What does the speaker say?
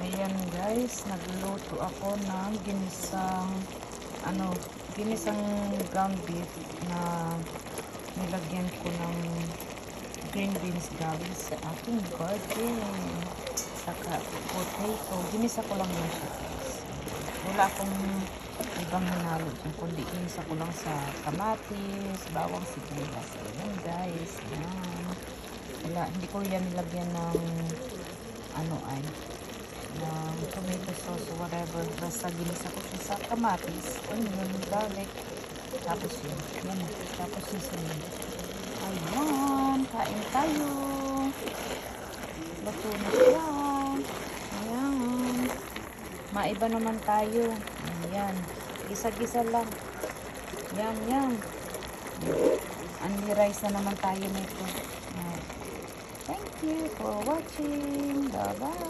Ayan guys, nagluto ako ng ginisang ground beef na nilagyan ko ng green beans galing sa aking garden. Saka potato. Ginisa ko lang yan siya guys. Wala akong ibang hinalo dyan, kundi ginisa ko lang sa kamatis, bawang, sibuyas. Ayan guys, yan. Wala, hindi ko yan nilagyan ng ng tomato sauce or whatever. Basta ginisa ko siya sa kamatis, onion, garlic, tapos yun. Yan. Tapos yung sunod. Ayan, kain tayo. Luto na siya. Ayan. Maiba naman tayo. Ayan. Gisa-gisa lang. Yan, yan. Only rice na naman tayo nito. Thank you for watching. Bye-bye.